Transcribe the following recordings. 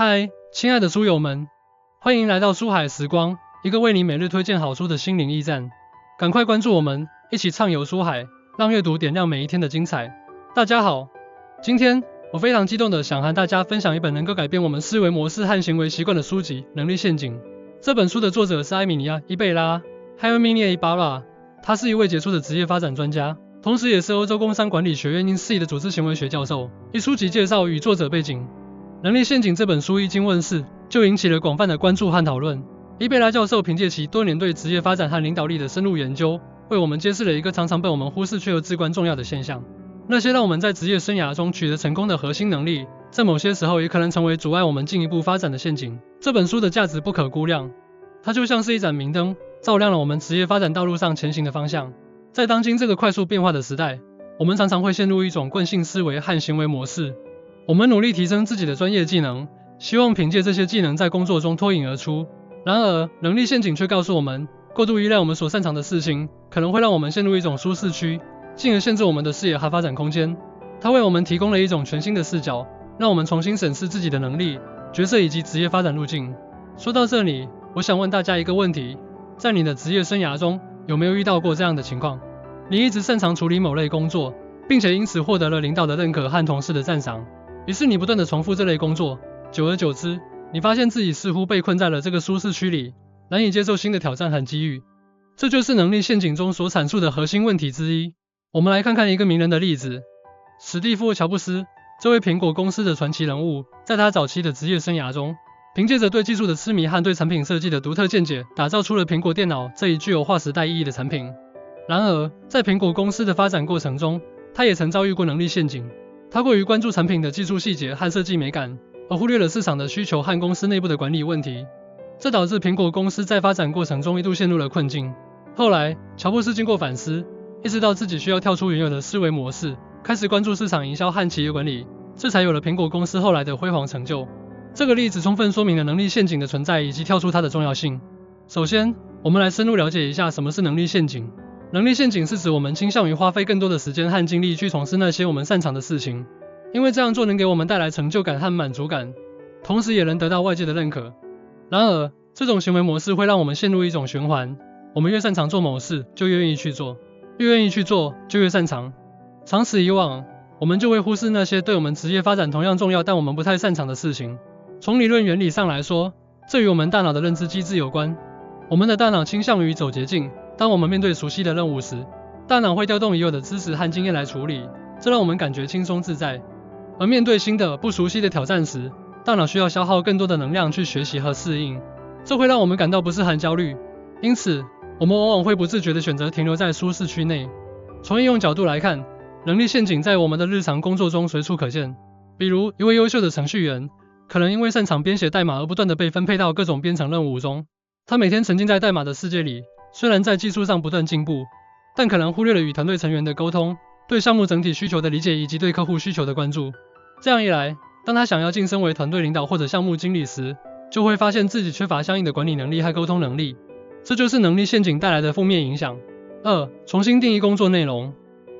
嗨，亲爱的书友们，欢迎来到书海时光，一个为你每日推荐好书的心灵驿站。赶快关注我们，一起畅游书海，让阅读点亮每一天的精彩。大家好，今天我非常激动的想和大家分享一本能够改变我们思维模式和行为习惯的书籍《能力陷阱》。这本书的作者是埃米尼亚·伊贝拉 （Herminia Ibarra），他是一位杰出的职业发展专家，同时也是欧洲工商管理学院英系的组织行为学教授。一书籍介绍与作者背景。《能力陷阱》这本书一经问世，就引起了广泛的关注和讨论。伊贝拉教授凭借其多年对职业发展和领导力的深入研究，为我们揭示了一个常常被我们忽视却又至关重要的现象：那些让我们在职业生涯中取得成功的核心能力，在某些时候也可能成为阻碍我们进一步发展的陷阱。这本书的价值不可估量，它就像是一盏明灯，照亮了我们职业发展道路上前行的方向。在当今这个快速变化的时代，我们常常会陷入一种惯性思维和行为模式。我们努力提升自己的专业技能，希望凭借这些技能在工作中脱颖而出。然而，能力陷阱却告诉我们，过度依赖我们所擅长的事情，可能会让我们陷入一种舒适区，进而限制我们的视野和发展空间。它为我们提供了一种全新的视角，让我们重新审视自己的能力、角色以及职业发展路径。说到这里，我想问大家一个问题：在你的职业生涯中，有没有遇到过这样的情况？你一直擅长处理某类工作，并且因此获得了领导的认可和同事的赞赏。于是你不断地重复这类工作，久而久之，你发现自己似乎被困在了这个舒适区里，难以接受新的挑战和机遇。这就是能力陷阱中所阐述的核心问题之一。我们来看看一个名人的例子。史蒂夫·乔布斯，这位苹果公司的传奇人物，在他早期的职业生涯中，凭借着对技术的痴迷和对产品设计的独特见解，打造出了苹果电脑这一具有划时代意义的产品。然而，在苹果公司的发展过程中，他也曾遭遇过能力陷阱。他过于关注产品的技术细节和设计美感，而忽略了市场的需求和公司内部的管理问题，这导致苹果公司在发展过程中一度陷入了困境。后来，乔布斯经过反思，意识到自己需要跳出原有的思维模式，开始关注市场营销和企业管理，这才有了苹果公司后来的辉煌成就。这个例子充分说明了能力陷阱的存在以及跳出它的重要性。首先，我们来深入了解一下什么是能力陷阱。能力陷阱是指我们倾向于花费更多的时间和精力去从事那些我们擅长的事情，因为这样做能给我们带来成就感和满足感，同时也能得到外界的认可。然而，这种行为模式会让我们陷入一种循环，我们越擅长做某事，就越愿意去做，越愿意去做，就越擅长。长此以往，我们就会忽视那些对我们职业发展同样重要但我们不太擅长的事情。从理论原理上来说，这与我们大脑的认知机制有关。我们的大脑倾向于走捷径，当我们面对熟悉的任务时，大脑会调动已有的知识和经验来处理，这让我们感觉轻松自在。而面对新的、不熟悉的挑战时，大脑需要消耗更多的能量去学习和适应，这会让我们感到不适和焦虑。因此，我们往往会不自觉地选择停留在舒适区内。从应用角度来看，能力陷阱在我们的日常工作中随处可见。比如，一位优秀的程序员，可能因为擅长编写代码而不断地被分配到各种编程任务中。他每天沉浸在代码的世界里，虽然在技术上不断进步，但可能忽略了与团队成员的沟通、对项目整体需求的理解以及对客户需求的关注。这样一来，当他想要晋升为团队领导或者项目经理时，就会发现自己缺乏相应的管理能力和沟通能力。这就是能力陷阱带来的负面影响。2. 重新定义工作内容。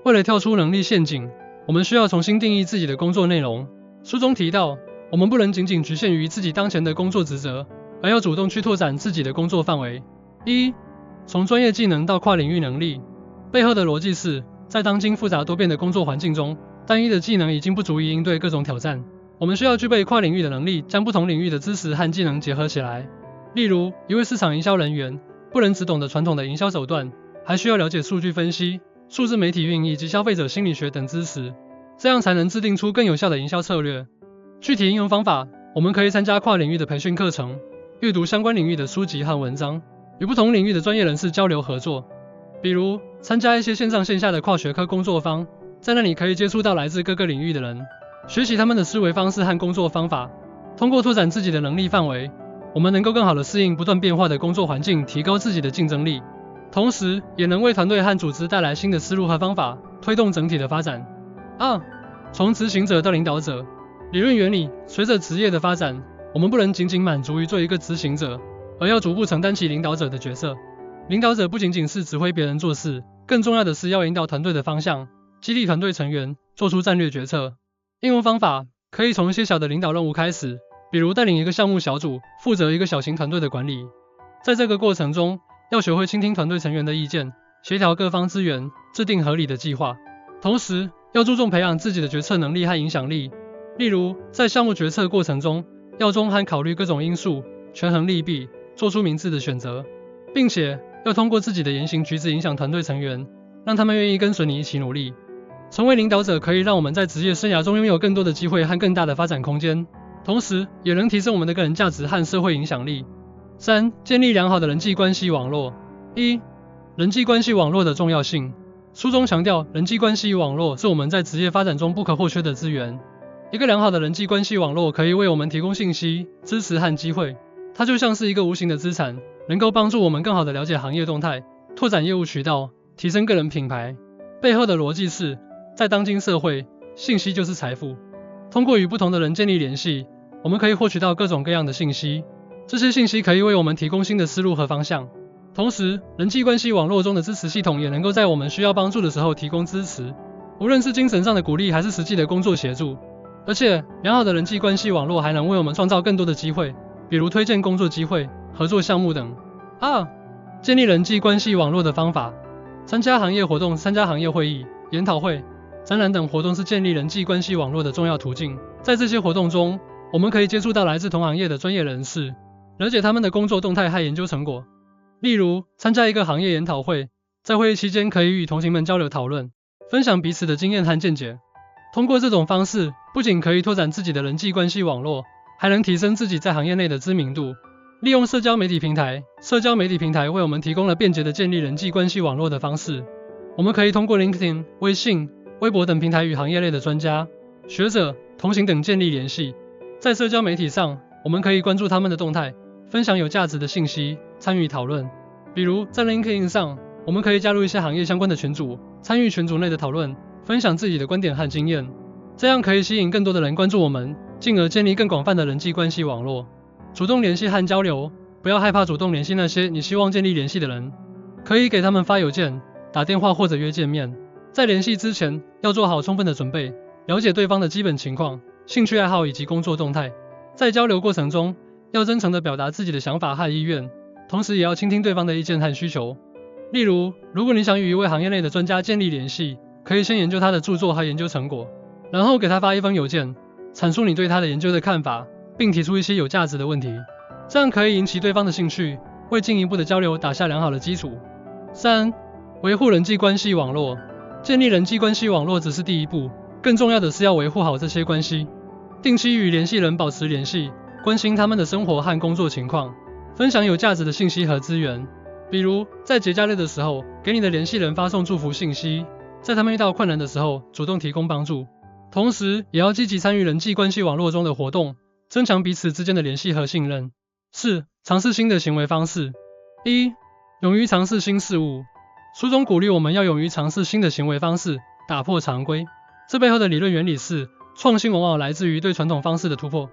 为了跳出能力陷阱，我们需要重新定义自己的工作内容。书中提到，我们不能仅仅局限于自己当前的工作职责，而要主动去拓展自己的工作范围。1. 从专业技能到跨领域能力。背后的逻辑是，在当今复杂多变的工作环境中，单一的技能已经不足以应对各种挑战。我们需要具备跨领域的能力，将不同领域的知识和技能结合起来。例如，一位市场营销人员不能只懂得传统的营销手段，还需要了解数据分析、数字媒体运营以及消费者心理学等知识，这样才能制定出更有效的营销策略。具体应用方法，我们可以参加跨领域的培训课程，阅读相关领域的书籍和文章，与不同领域的专业人士交流合作。比如，参加一些线上线下的跨学科工作坊，在那里可以接触到来自各个领域的人，学习他们的思维方式和工作方法。通过拓展自己的能力范围，我们能够更好地适应不断变化的工作环境，提高自己的竞争力，同时也能为团队和组织带来新的思路和方法，推动整体的发展。2. 从执行者到领导者。理论原理，随着职业的发展，我们不能仅仅满足于做一个执行者，而要逐步承担起领导者的角色。领导者不仅仅是指挥别人做事，更重要的是要引导团队的方向，激励团队成员，做出战略决策。应用方法可以从一些小的领导任务开始，比如带领一个项目小组，负责一个小型团队的管理。在这个过程中，要学会倾听团队成员的意见，协调各方资源，制定合理的计划。同时，要注重培养自己的决策能力和影响力。例如，在项目决策过程中，要综合考虑各种因素，权衡利弊，做出明智的选择，并且要通过自己的言行举止影响团队成员，让他们愿意跟随你一起努力。成为领导者可以让我们在职业生涯中拥有更多的机会和更大的发展空间，同时也能提升我们的个人价值和社会影响力。3. 建立良好的人际关系网络。1. 人际关系网络的重要性。书中强调，人际关系网络是我们在职业发展中不可或缺的资源。一个良好的人际关系网络可以为我们提供信息、支持和机会，它就像是一个无形的资产，能够帮助我们更好地了解行业动态，拓展业务渠道，提升个人品牌。背后的逻辑是，在当今社会，信息就是财富。通过与不同的人建立联系，我们可以获取到各种各样的信息，这些信息可以为我们提供新的思路和方向。同时，人际关系网络中的支持系统也能够在我们需要帮助的时候提供支持，无论是精神上的鼓励还是实际的工作协助。而且，良好的人际关系网络还能为我们创造更多的机会，比如推荐工作机会、合作项目等。2. 建立人际关系网络的方法。参加行业活动、参加行业会议、研讨会、展览等活动是建立人际关系网络的重要途径。在这些活动中，我们可以接触到来自同行业的专业人士，了解他们的工作动态和研究成果。例如，参加一个行业研讨会，在会议期间可以与同行们交流讨论，分享彼此的经验和见解。通过这种方式，不仅可以拓展自己的人际关系网络，还能提升自己在行业内的知名度。利用社交媒体平台，社交媒体平台为我们提供了便捷的建立人际关系网络的方式。我们可以通过 LinkedIn、微信、微博等平台与行业内的专家、学者、同行等建立联系。在社交媒体上，我们可以关注他们的动态，分享有价值的信息，参与讨论。比如在 LinkedIn 上，我们可以加入一些行业相关的群组，参与群组内的讨论，分享自己的观点和经验，这样可以吸引更多的人关注我们，进而建立更广泛的人际关系网络。主动联系和交流，不要害怕主动联系那些你希望建立联系的人，可以给他们发邮件、打电话或者约见面。在联系之前，要做好充分的准备，了解对方的基本情况、兴趣爱好以及工作动态。在交流过程中，要真诚地表达自己的想法和意愿，同时也要倾听对方的意见和需求。例如，如果你想与一位行业内的专家建立联系，可以先研究他的著作和研究成果，然后给他发一封邮件，阐述你对他的研究的看法，并提出一些有价值的问题，这样可以引起对方的兴趣，为进一步的交流打下良好的基础。3. 维护人际关系网络。建立人际关系网络只是第一步，更重要的是要维护好这些关系。定期与联系人保持联系，关心他们的生活和工作情况，分享有价值的信息和资源。比如，在节假日的时候，给你的联系人发送祝福信息，在他们遇到困难的时候，主动提供帮助。同时，也要积极参与人际关系网络中的活动，增强彼此之间的联系和信任。4. 尝试新的行为方式。1. 勇于尝试新事物。书中鼓励我们要勇于尝试新的行为方式，打破常规。这背后的理论原理是，创新往往来自于对传统方式的突破。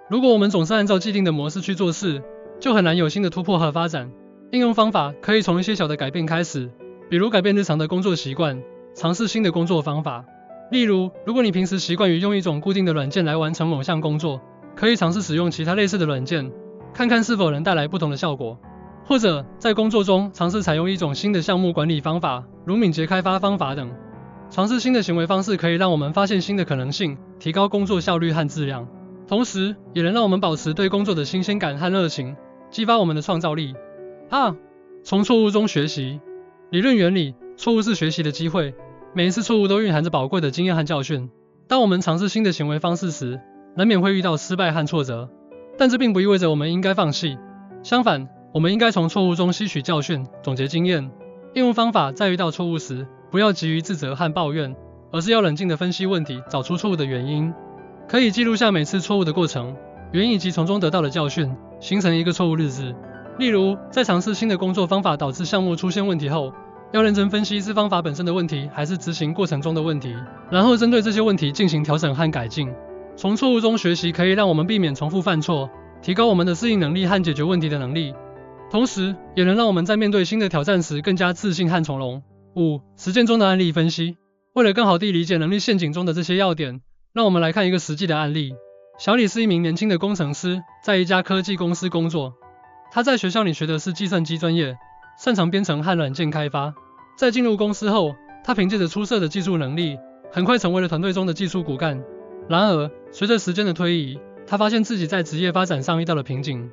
如果我们总是按照既定的模式去做事，就很难有新的突破和发展。应用方法可以从一些小的改变开始，比如改变日常的工作习惯，尝试新的工作方法。例如，如果你平时习惯于用一种固定的软件来完成某项工作，可以尝试使用其他类似的软件，看看是否能带来不同的效果。或者在工作中尝试采用一种新的项目管理方法，如敏捷开发方法等。尝试新的行为方式可以让我们发现新的可能性，提高工作效率和质量，同时也能让我们保持对工作的新鲜感和热情，激发我们的创造力。2. 从错误中学习。理论原理：错误是学习的机会，每一次错误都蕴含着宝贵的经验和教训。当我们尝试新的行为方式时，难免会遇到失败和挫折，但这并不意味着我们应该放弃。相反，我们应该从错误中吸取教训，总结经验。应用方法在遇到错误时，不要急于自责和抱怨，而是要冷静地分析问题，找出错误的原因。可以记录下每次错误的过程、原因以及从中得到的教训，形成一个错误日志。例如，在尝试新的工作方法导致项目出现问题后，要认真分析是方法本身的问题，还是执行过程中的问题，然后针对这些问题进行调整和改进。从错误中学习可以让我们避免重复犯错，提高我们的适应能力和解决问题的能力，同时也能让我们在面对新的挑战时更加自信和从容。5. 实践中的案例分析。为了更好地理解能力陷阱中的这些要点，让我们来看一个实际的案例。小李是一名年轻的工程师，在一家科技公司工作。他在学校里学的是计算机专业，擅长编程和软件开发。在进入公司后，他凭借着出色的技术能力，很快成为了团队中的技术骨干。然而，随着时间的推移，他发现自己在职业发展上遇到了瓶颈。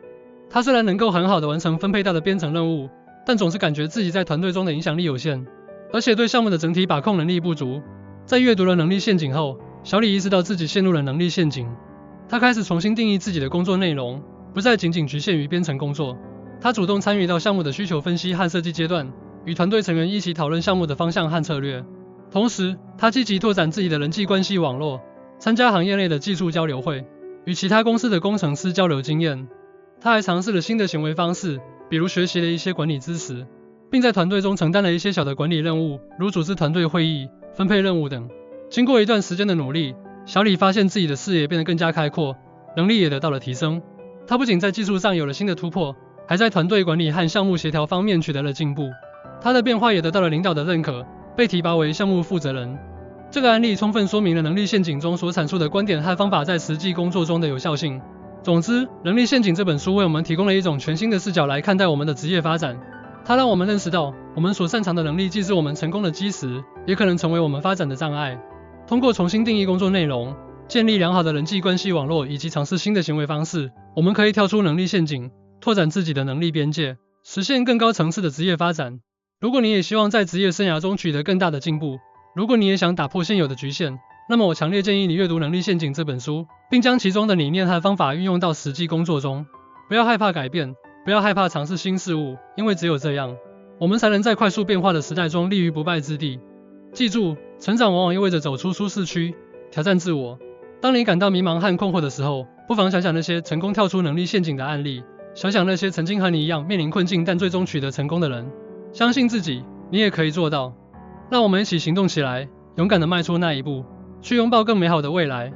他虽然能够很好的完成分配到的编程任务，但总是感觉自己在团队中的影响力有限，而且对项目的整体把控能力不足。在阅读了能力陷阱后，小李意识到自己陷入了能力陷阱。他开始重新定义自己的工作内容，不再仅仅局限于编程工作。他主动参与到项目的需求分析和设计阶段，与团队成员一起讨论项目的方向和策略。同时，他积极拓展自己的人际关系网络，参加行业内的技术交流会，与其他公司的工程师交流经验。他还尝试了新的行为方式，比如学习了一些管理知识，并在团队中承担了一些小的管理任务，如组织团队会议、分配任务等。经过一段时间的努力，小李发现自己的视野变得更加开阔，能力也得到了提升。他不仅在技术上有了新的突破，还在团队管理和项目协调方面取得了进步。他的变化也得到了领导的认可，被提拔为项目负责人。这个案例充分说明了能力陷阱中所阐述的观点和方法在实际工作中的有效性。总之，《能力陷阱》这本书为我们提供了一种全新的视角来看待我们的职业发展。它让我们认识到，我们所擅长的能力既是我们成功的基石，也可能成为我们发展的障碍。通过重新定义工作内容，建立良好的人际关系网络，以及尝试新的行为方式，我们可以跳出能力陷阱，拓展自己的能力边界，实现更高层次的职业发展。如果你也希望在职业生涯中取得更大的进步，如果你也想打破现有的局限，那么我强烈建议你阅读《能力陷阱》这本书，并将其中的理念和方法运用到实际工作中。不要害怕改变，不要害怕尝试新事物，因为只有这样，我们才能在快速变化的时代中立于不败之地。记住，成长往往意味着走出舒适区，挑战自我。当你感到迷茫和困惑的时候，不妨想想那些成功跳出能力陷阱的案例，想想那些曾经和你一样面临困境但最终取得成功的人。相信自己，你也可以做到。让我们一起行动起来，勇敢地迈出那一步，去拥抱更美好的未来。